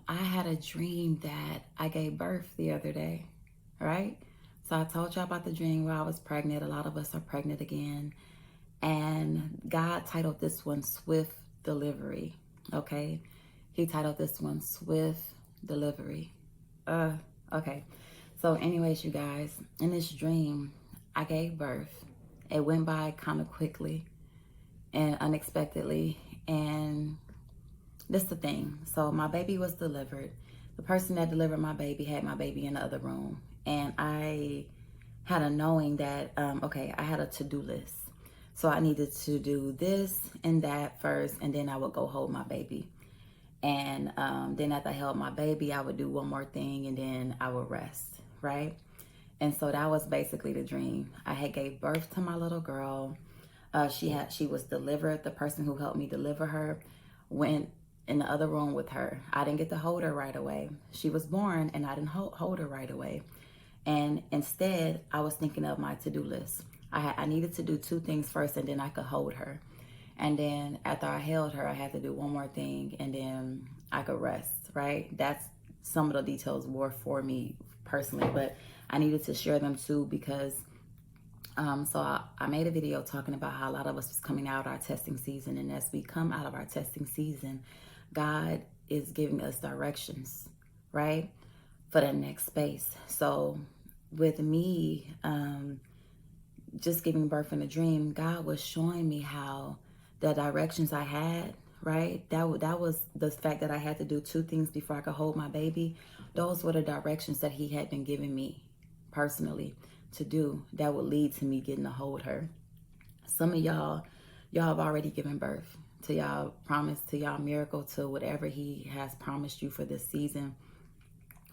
I had a dream that I gave birth the other day, right? So I told y'all about the dream where I was pregnant. A lot of us are pregnant again. And God titled this one Swift Delivery, okay? He titled this one Swift Delivery. Uh, okay. So anyways, you guys, in this dream, I gave birth. It went by kind of quickly and unexpectedly. And this the thing. So my baby was delivered. The person that delivered my baby had my baby in the other room. And I had a knowing that, okay, I had a to-do list. So I needed to do this and that first, and then I would go hold my baby. And then after I held my baby, I would do one more thing, and then I would rest, right? And so that was basically the dream. I had gave birth to my little girl. She was delivered. The person who helped me deliver her went in the other room with her. I didn't get to hold her right away. She was born and I didn't hold her right away. And instead, I was thinking of my to-do list. I needed to do two things first and then I could hold her. And then after I held her, I had to do one more thing and then I could rest, right? That's some of the details were for me personally, but I needed to share them too because I made a video talking about how a lot of us was coming out of our testing season. And as we come out of our testing season, God is giving us directions, right? For the next space. So with me, just giving birth in a dream, God was showing me how the directions I had, right? That was the fact that I had to do two things before I could hold my baby. Those were the directions that he had been giving me personally to do that would lead to me getting to hold her. Some of y'all have already given birth to y'all promise, to y'all miracle, to whatever he has promised you for this season.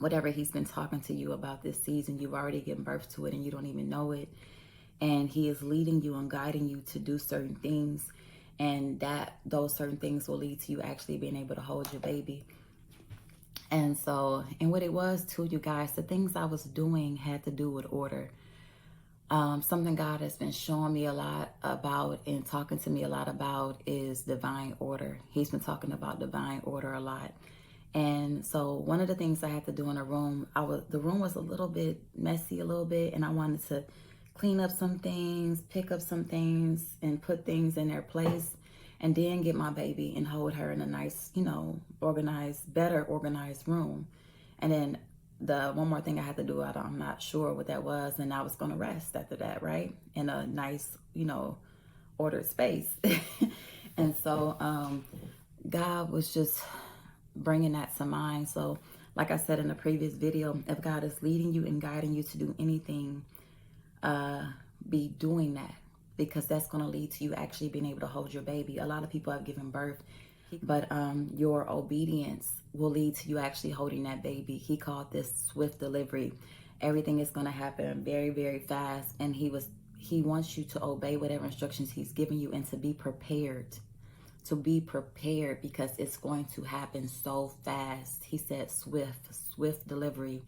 Whatever he's been talking to you about this season, you've already given birth to it and you don't even know it. And he is leading you and guiding you to do certain things. And those certain things will lead to you actually being able to hold your baby. And so, and what it was too, you guys, the things I was doing had to do with order. Something God has been showing me a lot about and talking to me a lot about is divine order. He's been talking about divine order a lot. And so one of the things I had to do in a room, the room was a little bit messy a little bit, and I wanted to clean up some things, pick up some things, and put things in their place, and then get my baby and hold her in a nice, better organized room. And then the one more thing I had to do, I'm not sure what that was, and I was going to rest after that, right? In a nice, ordered space. And so God was just bringing that to mind. So like I said in the previous video, if God is leading you and guiding you to do anything, be doing that, because that's going to lead to you actually being able to hold your baby. A lot of people have given birth, but your obedience will lead to you actually holding that baby. He called this swift delivery. Everything is going to happen very, very fast, and he wants you to obey whatever instructions he's giving you and to be prepared. To be prepared, because it's going to happen so fast. He said swift delivery.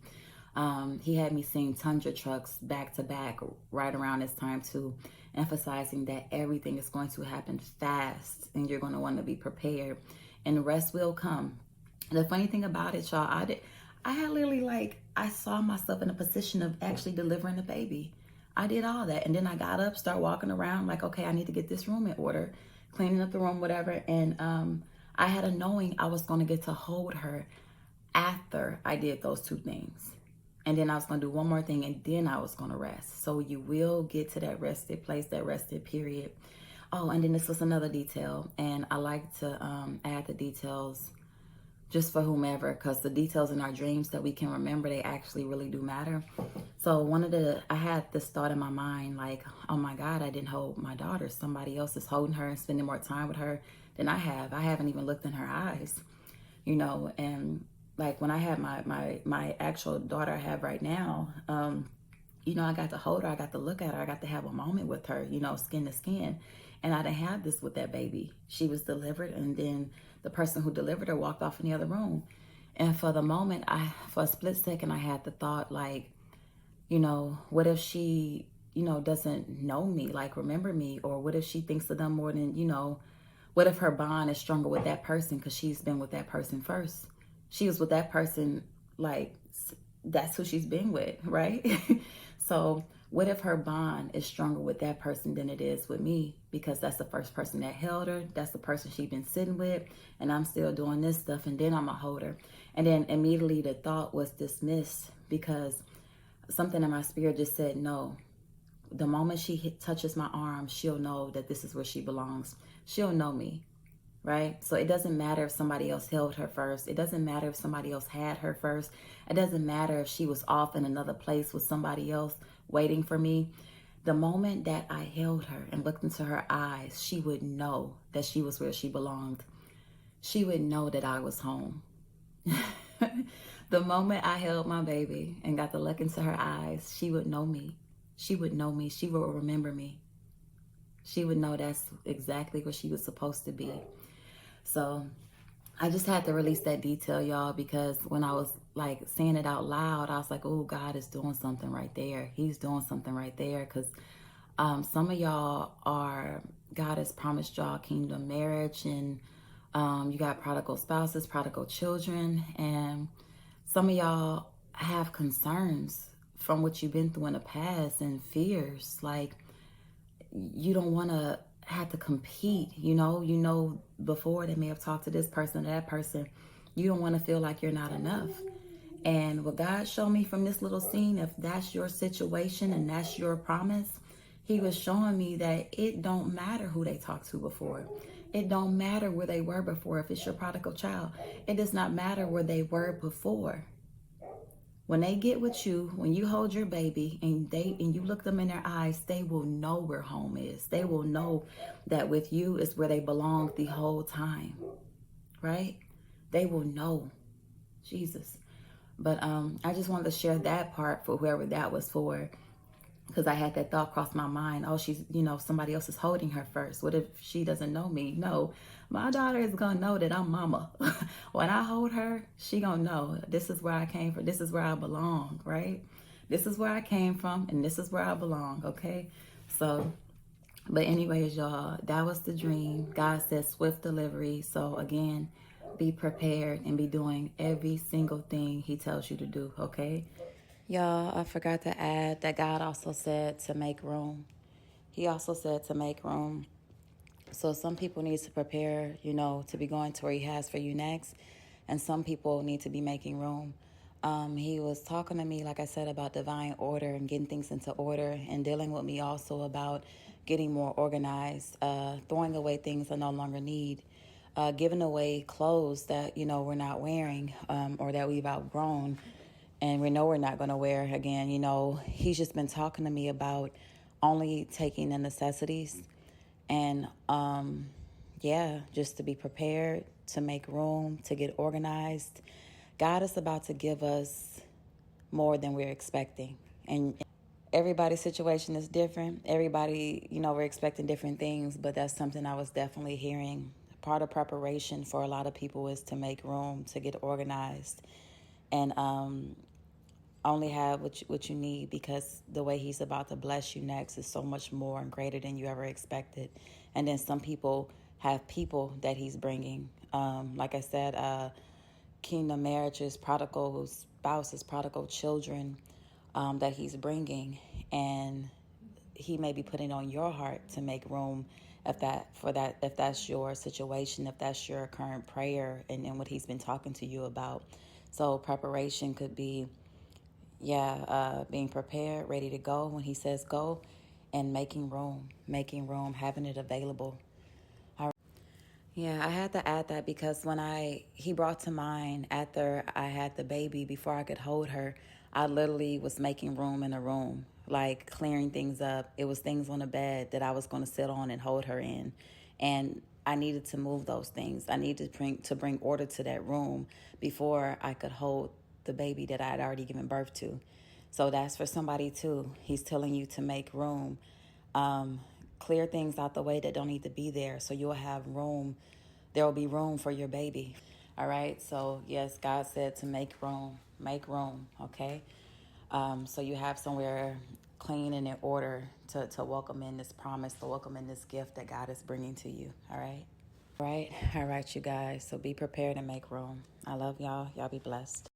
He had me seeing tundra trucks back to back right around this time too, emphasizing that everything is going to happen fast and you're going to want to be prepared, and the rest will come. The funny thing about it, y'all, I had literally I saw myself in a position of actually delivering the baby. I did all that, and then I got up, start walking around like, okay, I need to get this room in order, cleaning up the room, whatever. And I had a knowing I was going to get to hold her after I did those two things. And then I was going to do one more thing, and then I was going to rest. So you will get to that rested place, that rested period. Oh, and then this was another detail. And I like to add the details just for whomever, because the details in our dreams that we can remember, they actually really do matter. So I had this thought in my mind, like, oh my God, I didn't hold my daughter. Somebody else is holding her and spending more time with her than I have. I haven't even looked in her eyes, and like when I had my actual daughter I have right now, I got to hold her, I got to look at her, I got to have a moment with her, skin to skin. And I didn't have this with that baby. She was delivered, and then the person who delivered her walked off in the other room. And for the moment, for a split second, I had the thought, like, what if she, doesn't know me, like remember me? Or what if she thinks of them more than, what if her bond is stronger with that person because she's been with that person first? She was with that person, like, that's who she's been with, right? So what if her bond is stronger with that person than it is with me? Because that's the first person that held her. That's the person she's been sitting with. And I'm still doing this stuff. And then I'm a holder. And then immediately the thought was dismissed because something in my spirit just said, no. The moment she touches my arm, she'll know that this is where she belongs. She'll know me, right? So it doesn't matter if somebody else held her first. It doesn't matter if somebody else had her first. It doesn't matter if she was off in another place with somebody else waiting for me. The moment that I held her and looked into her eyes, she would know that she was where she belonged. She would know that I was home. The moment I held my baby and got to look into her eyes, she would know me. She would know me. She would remember me. She would know that's exactly where she was supposed to be. So I just had to release that detail, y'all, because when I was like saying it out loud, I was like, oh, God is doing something right there. He's doing something right there. Because some of y'all are, God has promised y'all kingdom marriage, and you got prodigal spouses, prodigal children, and some of y'all have concerns from what you've been through in the past and fears. Like, you don't want to have to compete, before they may have talked to this person or that person. You don't want to feel like you're not enough. And what God showed me from this little scene, if that's your situation and that's your promise, he was showing me that it don't matter who they talked to before. It don't matter where they were before. If it's your prodigal child, it does not matter where they were before. When they get with you, when you hold your baby and you look them in their eyes, they will know where home is. They will know that with you is where they belong the whole time, right? They will know. Jesus. But I just wanted to share that part for whoever that was for, because I had that thought cross my mind. Oh, she's, somebody else is holding her first. What if she doesn't know me? No, my daughter is going to know that I'm mama. When I hold her, she going to know this is where I came from. This is where I belong, right? This is where I came from, and this is where I belong, okay? So, but anyways, y'all, that was the dream. God said swift delivery. So again, be prepared and be doing every single thing he tells you to do, okay? Y'all, I forgot to add that God also said to make room. He also said to make room. So some people need to prepare, to be going to where he has for you next. And some people need to be making room. He was talking to me, like I said, about divine order and getting things into order, and dealing with me also about getting more organized, throwing away things I no longer need, giving away clothes that, we're not wearing, or that we've outgrown and we know we're not going to wear again. He's just been talking to me about only taking the necessities, and just to be prepared, to make room, to get organized. God is about to give us more than we're expecting. And everybody's situation is different. Everybody, we're expecting different things, but that's something I was definitely hearing. Part of preparation for a lot of people is to make room, to get organized, and only have what you need, because the way he's about to bless you next is so much more and greater than you ever expected. And then some people have people that he's bringing. Like I said, kingdom marriages, prodigal spouses, prodigal children, that he's bringing. And he may be putting on your heart to make room if that's your situation, if that's your current prayer, and what he's been talking to you about. So preparation could be, being prepared, ready to go when he says go, and making room, having it available. Yeah, I had to add that because he brought to mind after I had the baby, before I could hold her, I literally was making room in a room, like clearing things up. It was things on the bed that I was going to sit on and hold her in. And I needed to move those things. I needed to bring order to that room before I could hold the baby that I had already given birth to. So that's for somebody too. He's telling you to make room. Clear things out the way that don't need to be there, so you'll have room. There will be room for your baby. All right. So yes, God said to make room. Okay. So you have somewhere clean and in order to welcome in this promise, to welcome in this gift that God is bringing to you. All right. All right, you guys. So be prepared and make room. I love y'all. Y'all be blessed.